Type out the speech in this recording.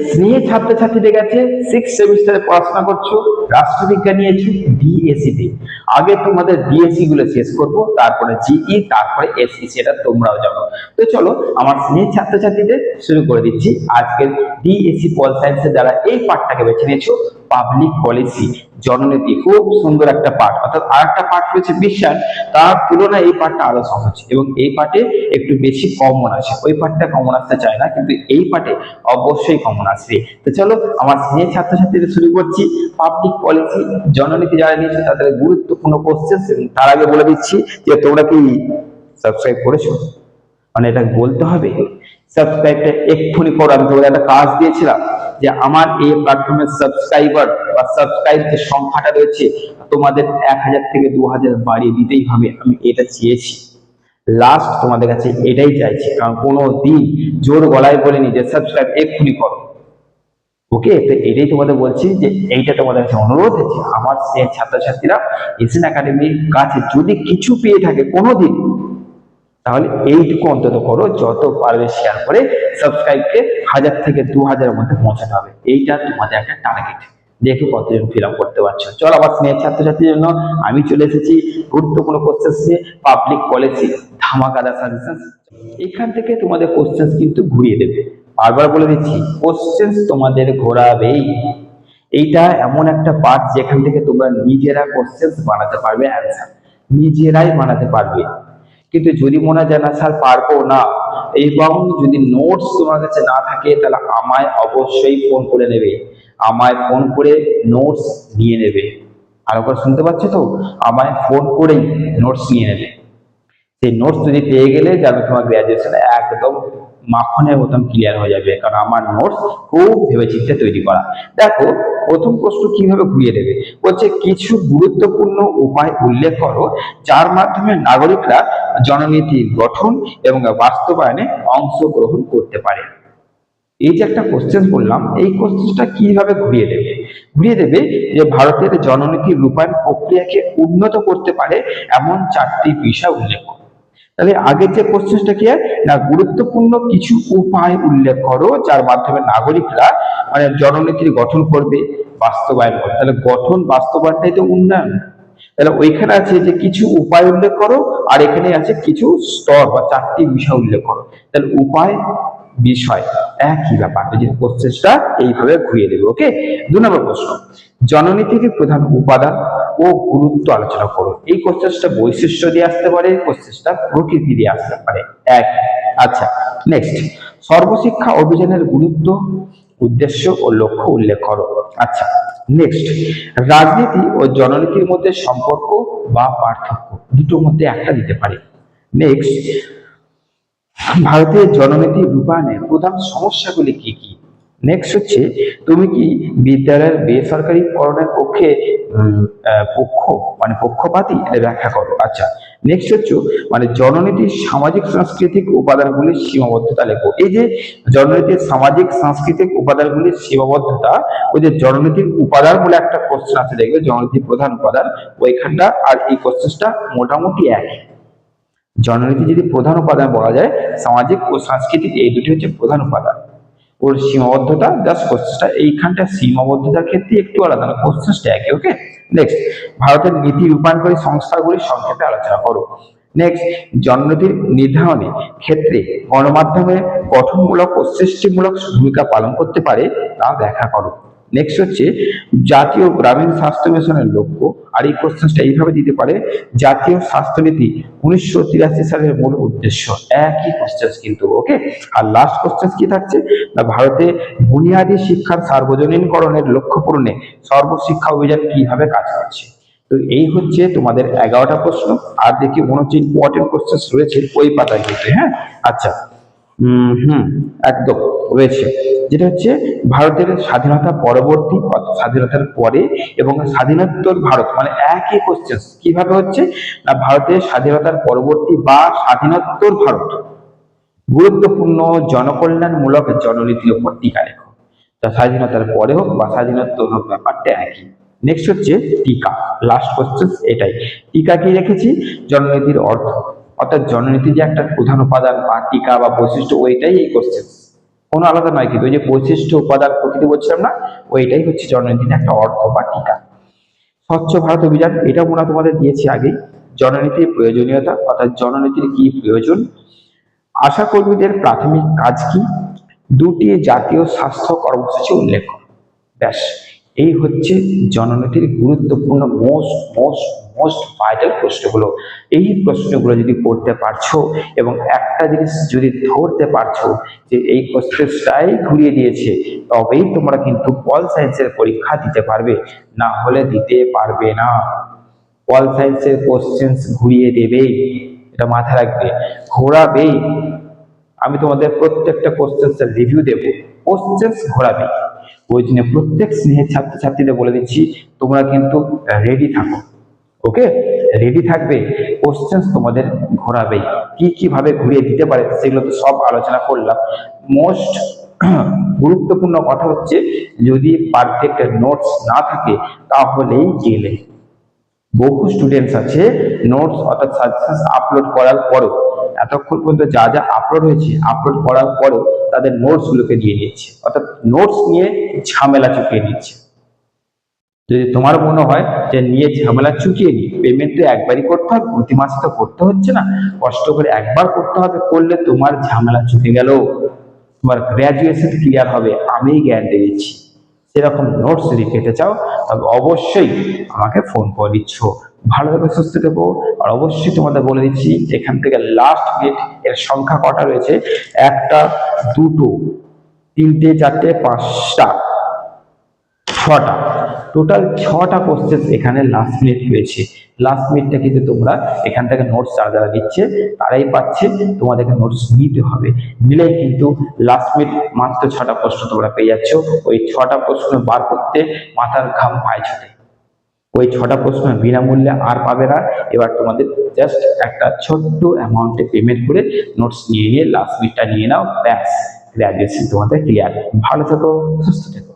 স্নেহে ছাত্রছাত্রীদের কাছে 6 সেমিস্টারে পড়াশোনা করছো, রাষ্ট্রবিজ্ঞান নিয়েছো ডিএসসি তে। আগে তোমাদের ডিএসসি গুলো শেষ করব, তারপরে জিই, তারপরে এসইসি, এটা তোমরাও জানো। তো চলো আমার স্নেহের ছাত্রছাত্রীদের শুরু করে দিচ্ছি আজকের ডিএসসি পল সায়েন্সের দ্বারা এই পার্টটাকে বেছে নিয়েছো, পাবলিক পলিসি, জননীতি। খুব সুন্দর একটা পার্ট, অর্থাৎ আর একটা পার্ট রয়েছে বিশ্বাস, তার তুলনায় এই পার্টটা আরো সহজ এবং এই পার্টে একটু বেশি কমন আছে। ওই পার্টটা কমন আসতে চায় না, কিন্তু এই পার্টে অবশ্যই কমন আসবে। তো চলো আমার স্নেহের ছাত্রছাত্রীদের শুরু করছি পাবলিক পলিসি, জননীতি যারা নিয়েছে তাদের গুরুত্বপূর্ণ কোশ্চেন। এবং তার আগে বলে দিচ্ছি যে তোমরা কি সাবস্ক্রাইব করেছো, মানে এটা বলতে হবে সাবস্ক্রাইবটা এক্ষুনি করো। আমি তোমাদের একটা কাজ দিয়েছিলাম যে আমার এই প্ল্যাটফর্মের সাবস্ক্রাইবার বা সাবস্ক্রাইব যে সংখ্যাটা রয়েছে তোমাদের 1000 থেকে 2000 বাড়িয়ে দিতেই হবে। আমি এটা চেয়েছি, লাস্ট তোমাদের কাছে এটাই চাইছি, কারণ কোনো দিন জোর গলায় বলিনি যে সাবস্ক্রাইব এক্ষুনি করো। ওকে, তো এটাই তোমাদের বলছি যে এইটা তোমাদের কাছে অনুরোধ যে আমার ছাত্রছাত্রীরা এশিয়ান একাডেমির কাছে যদি কিছু পেয়ে থাকে কোনোদিন, তাহলে এইটুকু অন্তত করো, যত পারবে শেয়ার করে সাবস্ক্রাইবকে 1000 থেকে 2000 এর মধ্যে পৌঁছাতে হবে। এইটা তোমাদের একটা টার্গেট, দেখো কতজন ফিল আপ করতে পারছো। চলো আবার স্নেহ ছাত্রছাত্রীর জন্য আমি চলে এসেছি গুরুত্বপূর্ণ কোশ্চেন নিয়ে, পাবলিক পলিসি ধামাকাদার সাজেশন। এখান থেকে তোমাদের কোশ্চেন কিন্তু ঘুরিয়ে দেবে, বারবার বলে দিচ্ছি কোশ্চেন তোমাদের ঘোরাবেই। এইটা এমন একটা পার্ট যেখান থেকে তোমরা নিজেরা কোশ্চেন বানাতে পারবে, অ্যান্সার নিজেরাই বানাতে পারবে। কিন্তু যদি মনে হয় না স্যার পারবো না, এবং যদি নোটস তোমার কাছে না থাকে, তাহলে আমায় অবশ্যই ফোন করে নেবে, আমায় ফোন করে নোটস নিয়ে নেবে। আর ওকে শুনতে পাচ্ছ তো, আমায় ফোন করেই নোটস নিয়ে নেবে। সেই নোটস যদি পেয়ে গেলে যাবে তোমার গ্রাজুয়েশন একদম মাখনের মতন ক্লিয়ার হয়ে যাবে, কারণ আমার নোটস খুব ভেবেচিন্তে তৈরি করা। দেখো প্রথম প্রশ্ন কিভাবে ঘুরিয়ে দেবে, বলছে কিছু গুরুত্বপূর্ণ উপায় উল্লেখ করো যার মাধ্যমে নাগরিকরা জননীতির গঠন এবং বাস্তবায়নে অংশগ্রহণ করতে পারে। এই যে একটা কোশ্চেন বললাম, এই কোশ্চেনটা কিভাবে ঘুরিয়ে দেবে, ঘুরিয়ে দেবে যে ভারতের জননীতির রূপায়ণ প্রক্রিয়াকে উন্নত করতে পারে এমন 4টি বিষয় উল্লেখ করো। তাহলে আগের যে কোশ্চেনটা কি না, গুরুত্বপূর্ণ কিছু উপায় উল্লেখ করো যার মাধ্যমে নাগরিকরা মানে জননীতির গঠন করবে, বাস্তবায়ন করবে। তাহলে গঠন বাস্তবায়নটাই তো উন্নয়ন। তাহলে ওইখানে আছে যে কিছু উপায় উল্লেখ করো, আর এখানে আছে কিছু স্তর বা 4টি বিষয় উল্লেখ করো। তাহলে উপায় বিষয় একই ব্যাপার, এই যে কোশ্চেনটা এইভাবে ঘুরিয়ে দেবে। ওকে, 2 নম্বর প্রশ্ন, জননীতির প্রধান উপাদান ও গুরুত্ব আলোচনা করো। এই কোশ্চেনটা বৈশিষ্ট্য দিয়ে আসতে পারে, কোশ্চেনটা প্রকৃতি দিয়ে আসতে পারে। এক, আচ্ছা নেক্সট, সর্বশিক্ষা অভিযানের গুরুত্ব, উদ্দেশ্য ও লক্ষ্য উল্লেখ করো। আচ্ছা নেক্সট, রাজনীতি ও জননীতির মধ্যে সম্পর্ক বা পার্থক্য, দুটোর মধ্যে একটা দিতে পারে। নেক্সট, ভারতের জননীতি রূপায়ণের প্রধান সমস্যাগুলি কি কি। নেক্সট হচ্ছে, তুমি কি বিদ্যালয়ের বেসরকারীকরণের পক্ষে পক্ষপাতী, এটা ব্যাখ্যা করো। আচ্ছা নেক্সট হচ্ছে মানে জননীতির সামাজিক সাংস্কৃতিক উপাদানগুলির সীমাবদ্ধতা লেখো। এই যে জননীতির সামাজিক সাংস্কৃতিক উপাদানগুলির সীমাবদ্ধতা, ওই যে জননীতির উপাদান বলে একটা কোশ্চেন আছে দেখবে, জননীতির প্রধান উপাদান, ওইখানটা আর এই কোশ্চেনটা মোটামুটি একই। জননীতি যদি প্রধান উপাদান বলা যায়, সামাজিক ও সাংস্কৃতিক এই দুটি হচ্ছে প্রধান উপাদান। ওর সীমাবদ্ধতা জাস্ট কোশ্চেনটা এইখানটা সীমাবদ্ধতার ক্ষেত্রে একটু আলাদা, না কোশ্চেনটা একই। ওকে, নেক্সট, ভারতের নীতি রূপায়ণকারী সংস্থাগুলি সংক্ষেপে আলোচনা করো। নেক্সট, জননীতির নির্ধারণে ক্ষেত্রে গণমাধ্যমে গঠনমূলক ও সৃষ্টিমূলক ভূমিকা পালন করতে পারে, তা ব্যাখ্যা করো। নেক্সট হচ্ছে জাতীয় গ্রামীণ স্বাস্থ্য মিশনের লক্ষ্য, আর এই কোশ্চেনটা এইভাবে দিতে পারে, জাতীয় স্বাস্থ্যনীতি 1983 সালের মূল উদ্দেশ্য। একই কোশ্চেন কিন্তু। ওকে, আর লাস্ট কোশ্চেন কি থাকছে না, ভারতে বুনিয়াদী শিক্ষার সার্বজনীনকরণের লক্ষ্য পূরণে সর্বশিক্ষা অভিযান কিভাবে কাজ করছে। তো এই হচ্ছে তোমাদের 11টা প্রশ্ন। আর দেখি মনে হচ্ছে ইম্পর্টেন্ট কোশ্চেন রয়েছে ওই পাতায় কিন্তু। হ্যাঁ, আচ্ছা একদম রয়েছে, যেটা হচ্ছে ভারতের স্বাধীনতা পরবর্তী, স্বাধীনতার পরে এবং স্বাধীনোত্তর ভারত, মানে একই কোশ্চেন কিভাবে হচ্ছে না, ভারতের স্বাধীনতার পরবর্তী বা স্বাধীনোত্তর ভারত গুরুত্বপূর্ণ জনকল্যাণমূলক জননীতির উপর টিকা লেখো। তা স্বাধীনতার পরে হোক বা স্বাধীনোত্তর হোক, ব্যাপারটা একই। নেক্সট হচ্ছে টিকা, লাস্ট কোশ্চেন এটাই। টিকা কি রেখেছি, জননীতির অর্থ, অর্থাৎ জননীতি যে একটা প্রধান উপাদান বা টিকা বা বৈশিষ্ট্য, ওইটাই এই কোশ্চেন। কোনো আলাদা নয়, কিন্তু ওই যে বৈশিষ্ট্য উপাদান প্রকৃতি বলছিলাম না, ওইটাই হচ্ছে জননীতির একটা অর্থ বা টিকা। স্বচ্ছ ভারত অভিযান, এটা মনে হয় তোমাদের দিয়েছি আগেই। জননীতির প্রয়োজনীয়তা, অর্থাৎ জননীতির কি প্রয়োজন, আশা কর্মীদের প্রাথমিক কাজ কি, দুটি জাতীয় স্বাস্থ্য কর্মসূচি উল্লেখ করো। ব্যাস, এই হচ্ছে জননীতির গুরুত্বপূর্ণ মোস্ট মোস্ট মোস্ট ভাইটাল প্রশ্নগুলো। এই প্রশ্নগুলো যদি করতে পারছো এবং একটা জিনিস যদি ধরতে পারছো যে এই কোশ্চেনটাই ঘুরিয়ে দিয়েছে, তবেই তোমরা কিন্তু পল সায়েন্সের পরীক্ষা দিতে পারবে, না হলে দিতে পারবে না। পল সায়েন্সের কোশ্চেন ঘুরিয়ে দেবেই, এটা মাথায় রাখবে, ঘোরাবেই। আমি তোমাদের প্রত্যেকটা কোশ্চেন্সের রিভিউ দেবো, কোশ্চেন্স ঘোরাবে। ওই জন্য প্রত্যেক স্নেহের ছাত্রছাত্রীদের বলে দিচ্ছি, তোমরা কিন্তু রেডি থাকো। ওকে, রেডি থাকবে, কোশ্চেন্স তোমাদের ঘোরাবেই। কি কি ভাবে ঘুরিয়ে দিতে পারে সেগুলো তো সব আলোচনা করলাম। মোস্ট গুরুত্বপূর্ণ কথা হচ্ছে, যদি পারফেক্ট নোটস না থাকে তাহলেই গেলে। বহু স্টুডেন্টস আছে নোটস অর্থাৎ সাজেশন আপলোড করার পরও, এতক্ষণ পর্যন্ত যা যা আপলোড হয়েছে আপলোড করার পরও তাদের নোটস গুলোকে দিয়ে দিচ্ছে, অর্থাৎ নোটস নিয়ে ঝামেলা চুকিয়ে দিচ্ছে। যদি তোমার মনে হয় যে নিয়ে ঝামেলা চুকিয়ে নি, পেমেন্ট তো একবারই করতে হবে, প্রতি মাসে তো করতে হচ্ছে না, কষ্ট করে একবার করতে হবে, করলে তোমার ঝামেলা চুকে গেল, তোমার গ্র্যাজুয়েশন ক্লিয়ার হবে, আমি গ্যারান্টি দিচ্ছি। সেরকম নোটস যদি পেতে চাও তবে অবশ্যই আমাকে ফোন করে দিচ্ছ। ভালো থাকবে, সুস্থ থেকো। আর অবশ্যই তোমাদের বলে দিচ্ছি, এখান থেকে লাস্ট মিনিট এর সংখ্যা কটা রয়েছে, একটা, দুটো, তিনটে, চারটে, পাঁচটা, ছটা, টোটাল 6টা কোশ্চেন এখানে লাস্ট মিনিট রয়েছে। লাস্ট মিনিটটা কিন্তু তোমরা এখান থেকে নোটস যারা যারা দিচ্ছে তারাই পাচ্ছে, তোমাদেরকে নোটস নিতে হবে, নিলেই কিন্তু লাস্ট মিনিট মাত্র 6টা প্রশ্ন তোমরা পেয়ে যাচ্ছ। ওই 6টা প্রশ্ন বার করতে মাথার ঘাম পায়ে ছোটে। ওই 6টা প্রশ্ন বিনামূল্যে আর পাবে না। এবার তোমাদের জাস্ট একটা ছোট্ট অ্যামাউন্টে পেমেন্ট করে নোটস নিয়ে লাস্ট মিনিটটা নিয়ে নাও, ব্যাস, গ্র্যাজুয়েশন তোমাদের ক্লিয়ার। ভালো থেকো, সুস্থ থেকো।